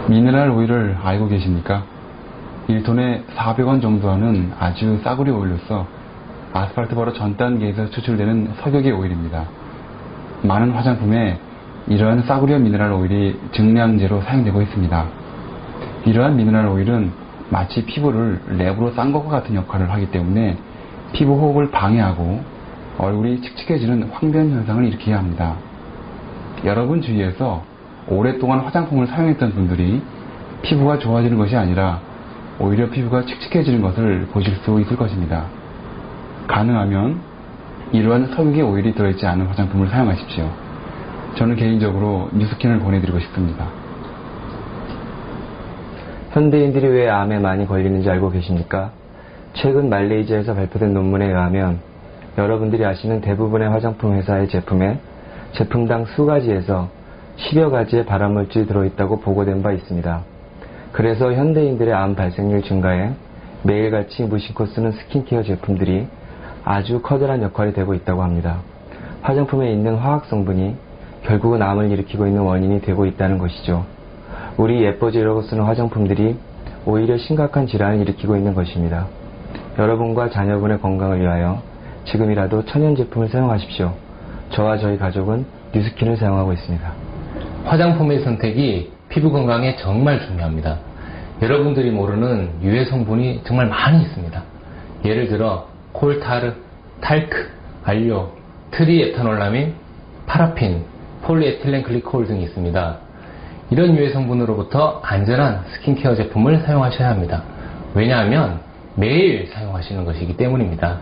미네랄 오일을 알고 계십니까? 1톤에 400원 정도 하는 아주 싸구려 오일로서 아스팔트 바로 전 단계에서 추출되는 석유계 오일입니다. 많은 화장품에 이러한 싸구려 미네랄 오일이 증량제로 사용되고 있습니다. 이러한 미네랄 오일은 마치 피부를 랩으로 싼 것과 같은 역할을 하기 때문에 피부 호흡을 방해하고 얼굴이 칙칙해지는 황변 현상을 일으켜야 합니다. 여러분 주위에서 오랫동안 화장품을 사용했던 분들이 피부가 좋아지는 것이 아니라 오히려 피부가 칙칙해지는 것을 보실 수 있을 것입니다. 가능하면 이러한 석유계 오일이 들어있지 않은 화장품을 사용하십시오. 저는 개인적으로 뉴스킨을 권해드리고 싶습니다. 현대인들이 왜 암에 많이 걸리는지 알고 계십니까? 최근 말레이시아에서 발표된 논문에 의하면 여러분들이 아시는 대부분의 화장품 회사의 제품에 제품당 수가지에서 10여 가지의 발암물질이 들어있다고 보고된 바 있습니다. 그래서 현대인들의 암 발생률 증가에 매일같이 무심코 쓰는 스킨케어 제품들이 아주 커다란 역할이 되고 있다고 합니다. 화장품에 있는 화학 성분이 결국은 암을 일으키고 있는 원인이 되고 있다는 것이죠. 우리 예뻐지려고 쓰는 화장품들이 오히려 심각한 질환을 일으키고 있는 것입니다. 여러분과 자녀분의 건강을 위하여 지금이라도 천연 제품을 사용하십시오. 저와 저희 가족은 뉴스킨을 사용하고 있습니다. 화장품의 선택이 피부 건강에 정말 중요합니다. 여러분들이 모르는 유해 성분이 정말 많이 있습니다. 예를 들어 콜타르, 탈크, 알료, 트리에탄올라민, 파라핀, 폴리에틸렌 글리콜 등이 있습니다. 이런 유해 성분으로부터 안전한 스킨케어 제품을 사용하셔야 합니다. 왜냐하면 매일 사용하시는 것이기 때문입니다.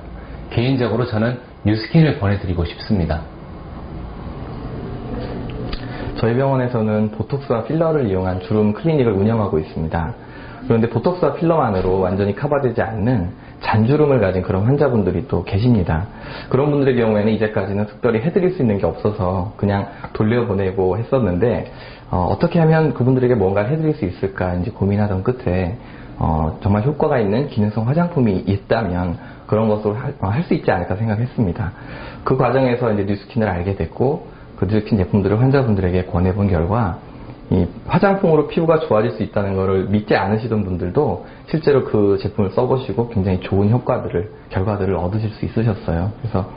개인적으로 저는 뉴스킨을 권해드리고 싶습니다. 저희 병원에서는 보톡스와 필러를 이용한 주름 클리닉을 운영하고 있습니다. 그런데 보톡스와 필러만으로 완전히 커버되지 않는 잔주름을 가진 그런 환자분들이 또 계십니다. 그런 분들의 경우에는 이제까지는 특별히 해드릴 수 있는 게 없어서 그냥 돌려보내고 했었는데 어떻게 하면 그분들에게 뭔가를 해드릴 수 있을까 이제 고민하던 끝에 정말 효과가 있는 기능성 화장품이 있다면 그런 것으로 할 수 있지 않을까 생각했습니다. 그 과정에서 이제 뉴스킨을 알게 됐고 그 뉴스킨 제품들을 환자분들에게 권해본 결과 이 화장품으로 피부가 좋아질 수 있다는 것을 믿지 않으시던 분들도 실제로 그 제품을 써보시고 굉장히 좋은 결과들을 얻으실 수 있으셨어요. 그래서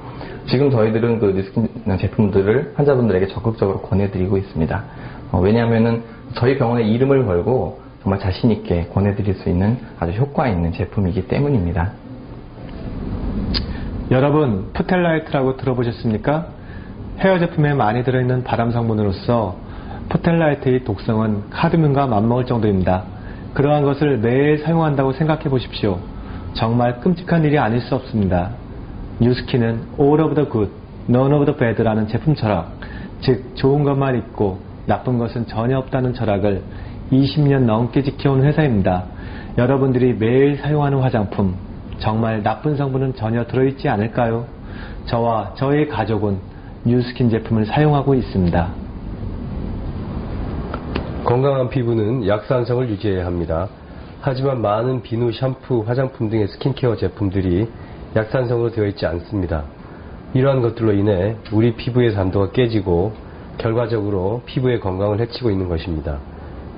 지금 저희들은 그 뉴스킨 제품들을 환자분들에게 적극적으로 권해드리고 있습니다. 왜냐하면은 저희 병원의 이름을 걸고 정말 자신있게 권해드릴 수 있는 아주 효과 있는 제품이기 때문입니다. 여러분, 푸텔라이트라고 들어보셨습니까? 헤어 제품에 많이 들어있는 발암 성분으로서 푸텔라이트의 독성은 카드뮴과 맞먹을 정도입니다. 그러한 것을 매일 사용한다고 생각해 보십시오. 정말 끔찍한 일이 아닐 수 없습니다. 뉴스킨은 All of the good, None of the bad라는 제품 철학, 즉 좋은 것만 있고 나쁜 것은 전혀 없다는 철학을 20년 넘게 지켜온 회사입니다. 여러분들이 매일 사용하는 화장품, 정말 나쁜 성분은 전혀 들어있지 않을까요? 저와 저의 가족은 뉴스킨 제품을 사용하고 있습니다. 건강한 피부는 약산성을 유지해야 합니다. 하지만 많은 비누, 샴푸, 화장품 등의 스킨케어 제품들이 약산성으로 되어 있지 않습니다. 이러한 것들로 인해 우리 피부의 산도가 깨지고 결과적으로 피부의 건강을 해치고 있는 것입니다.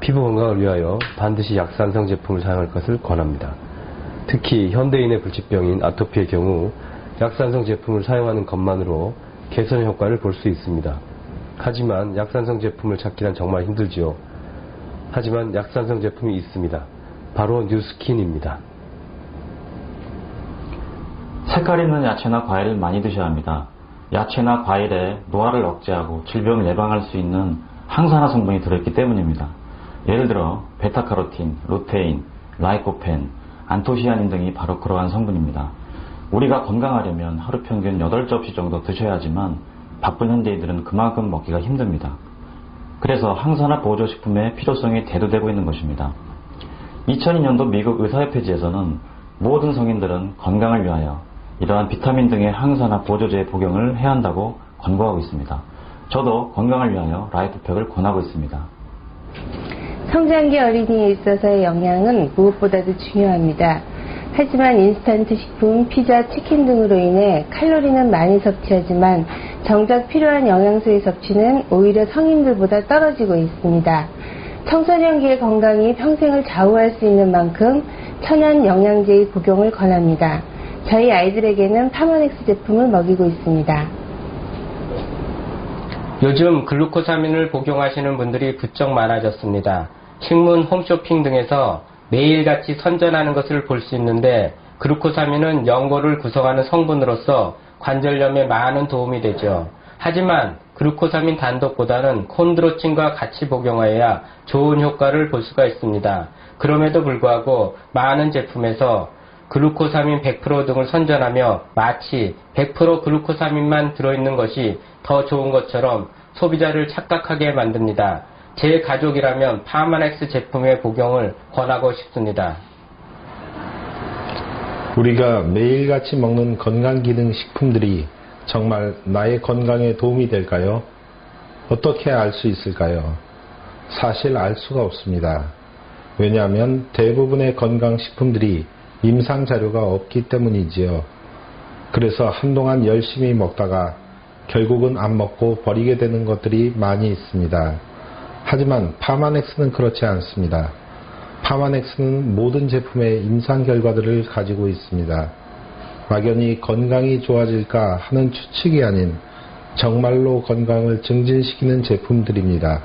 피부 건강을 위하여 반드시 약산성 제품을 사용할 것을 권합니다. 특히 현대인의 불치병인 아토피의 경우 약산성 제품을 사용하는 것만으로 개선 효과를 볼 수 있습니다. 하지만 약산성 제품을 찾기란 정말 힘들지요. 하지만 약산성 제품이 있습니다. 바로 뉴스킨입니다. 색깔 있는 야채나 과일을 많이 드셔야 합니다. 야채나 과일에 노화를 억제하고 질병을 예방할 수 있는 항산화 성분이 들어있기 때문입니다. 예를 들어 베타카로틴, 루테인, 라이코펜, 안토시아닌 등이 바로 그러한 성분입니다. 우리가 건강하려면 하루 평균 8접시 정도 드셔야 하지만 바쁜 현대인들은 그만큼 먹기가 힘듭니다. 그래서 항산화 보조식품의 필요성이 대두되고 있는 것입니다. 2002년도 미국 의사협회지에서는 모든 성인들은 건강을 위하여 이러한 비타민 등의 항산화 보조제의 복용을 해야 한다고 권고하고 있습니다. 저도 건강을 위하여 라이프팩을 권하고 있습니다. 성장기 어린이에 있어서의 영양은 무엇보다도 중요합니다. 하지만 인스턴트 식품, 피자, 치킨 등으로 인해 칼로리는 많이 섭취하지만 정작 필요한 영양소의 섭취는 오히려 성인들보다 떨어지고 있습니다. 청소년기의 건강이 평생을 좌우할 수 있는 만큼 천연 영양제의 복용을 권합니다. 저희 아이들에게는 파마넥스 제품을 먹이고 있습니다. 요즘 글루코사민을 복용하시는 분들이 부쩍 많아졌습니다. 신문, 홈쇼핑 등에서 매일같이 선전하는 것을 볼 수 있는데 글루코사민은 연골을 구성하는 성분으로서 관절염에 많은 도움이 되죠. 하지만 글루코사민 단독보다는 콘드로친과 같이 복용하여야 좋은 효과를 볼 수가 있습니다. 그럼에도 불구하고 많은 제품에서 글루코사민 100% 등을 선전하며 마치 100% 글루코사민만 들어있는 것이 더 좋은 것처럼 소비자를 착각하게 만듭니다. 제 가족이라면 파마넥스 제품의 복용을 권하고 싶습니다. 우리가 매일같이 먹는 건강기능식품들이 정말 나의 건강에 도움이 될까요? 어떻게 알 수 있을까요? 사실 알 수가 없습니다. 왜냐하면 대부분의 건강식품들이 임상자료가 없기 때문이지요. 그래서 한동안 열심히 먹다가 결국은 안 먹고 버리게 되는 것들이 많이 있습니다. 하지만 파마넥스는 그렇지 않습니다. 파마넥스는 모든 제품의 임상 결과들을 가지고 있습니다. 막연히 건강이 좋아질까 하는 추측이 아닌 정말로 건강을 증진시키는 제품들입니다.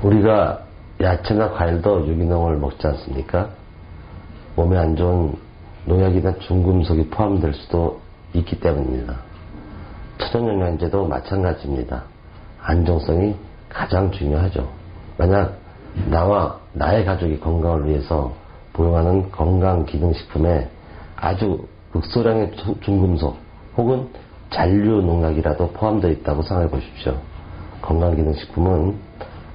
우리가 야채나 과일도 유기농을 먹지 않습니까? 몸에 안 좋은 농약이나 중금속이 포함될 수도 있기 때문입니다. 천연영양제도 마찬가지입니다. 안정성이 가장 중요하죠. 만약 나와 나의 가족이 건강을 위해서 복용하는 건강기능식품에 아주 극소량의 중금속 혹은 잔류 농약이라도 포함되어 있다고 생각해 보십시오. 건강기능식품은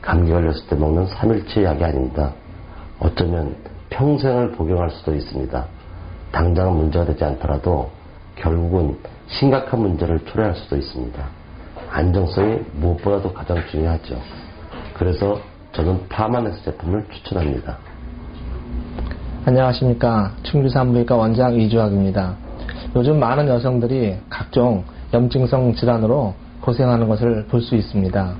감기 걸렸을 때 먹는 3일치 약이 아닙니다. 어쩌면 평생을 복용할 수도 있습니다. 당장은 문제가 되지 않더라도 결국은 심각한 문제를 초래할 수도 있습니다. 안정성이 무엇보다도 가장 중요하죠. 그래서 저는 파마넥스 제품을 추천합니다. 안녕하십니까. 충주산부인과 원장 이주학입니다. 요즘 많은 여성들이 각종 염증성 질환으로 고생하는 것을 볼 수 있습니다.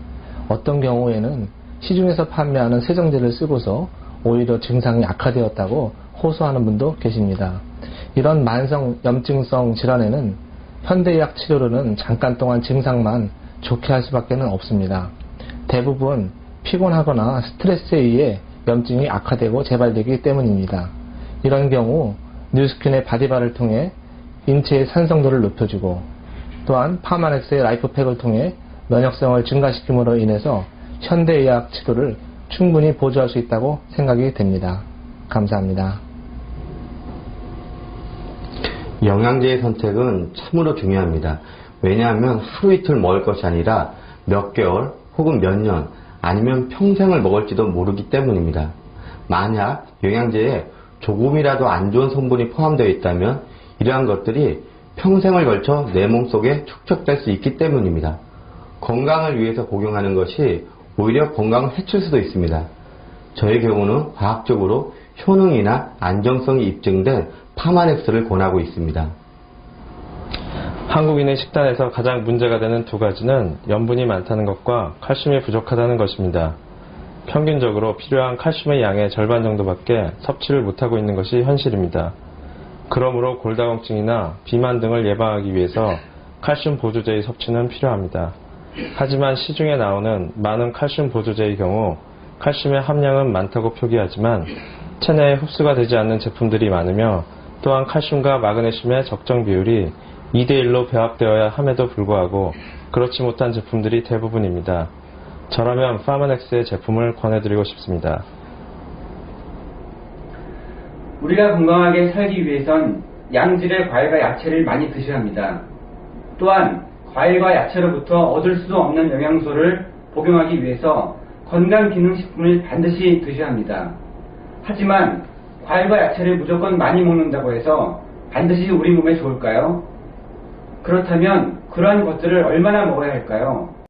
어떤 경우에는 시중에서 판매하는 세정제를 쓰고서 오히려 증상이 악화되었다고 호소하는 분도 계십니다. 이런 만성 염증성 질환에는 현대의학 치료로는 잠깐 동안 증상만 좋게 할 수밖에 없습니다. 대부분 피곤하거나 스트레스에 의해 염증이 악화되고 재발되기 때문입니다. 이런 경우 뉴스킨의 바디바를 통해 인체의 산성도를 높여주고 또한 파마넥스의 라이프팩을 통해 면역성을 증가시킴으로 인해서 현대의학 치료를 충분히 보조할 수 있다고 생각이 됩니다. 감사합니다. 영양제의 선택은 참으로 중요합니다. 왜냐하면 하루 이틀 먹을 것이 아니라 몇 개월 혹은 몇 년 아니면 평생을 먹을지도 모르기 때문입니다. 만약 영양제에 조금이라도 안 좋은 성분이 포함되어 있다면 이러한 것들이 평생을 걸쳐 내 몸속에 축적될 수 있기 때문입니다. 건강을 위해서 복용하는 것이 오히려 건강을 해칠 수도 있습니다. 저의 경우는 과학적으로 효능이나 안정성이 입증된 파마넥스를 권하고 있습니다. 한국인의 식단에서 가장 문제가 되는 두 가지는 염분이 많다는 것과 칼슘이 부족하다는 것입니다. 평균적으로 필요한 칼슘의 양의 절반 정도밖에 섭취를 못하고 있는 것이 현실입니다. 그러므로 골다공증이나 비만 등을 예방하기 위해서 칼슘 보조제의 섭취는 필요합니다. 하지만 시중에 나오는 많은 칼슘 보조제의 경우 칼슘의 함량은 많다고 표기하지만 체내에 흡수가 되지 않는 제품들이 많으며 또한 칼슘과 마그네슘의 적정 비율이 2대1로 배합되어야 함에도 불구하고 그렇지 못한 제품들이 대부분입니다. 저라면 파마넥스의 제품을 권해드리고 싶습니다. 우리가 건강하게 살기 위해선 양질의 과일과 야채를 많이 드셔야 합니다. 또한 과일과 야채로부터 얻을 수 없는 영양소를 복용하기 위해서 건강기능식품을 반드시 드셔야 합니다. 하지만 과일과 야채를 무조건 많이 먹는다고 해서 반드시 우리 몸에 좋을까요? 그렇다면 그러한 것들을 얼마나 먹어야 할까요?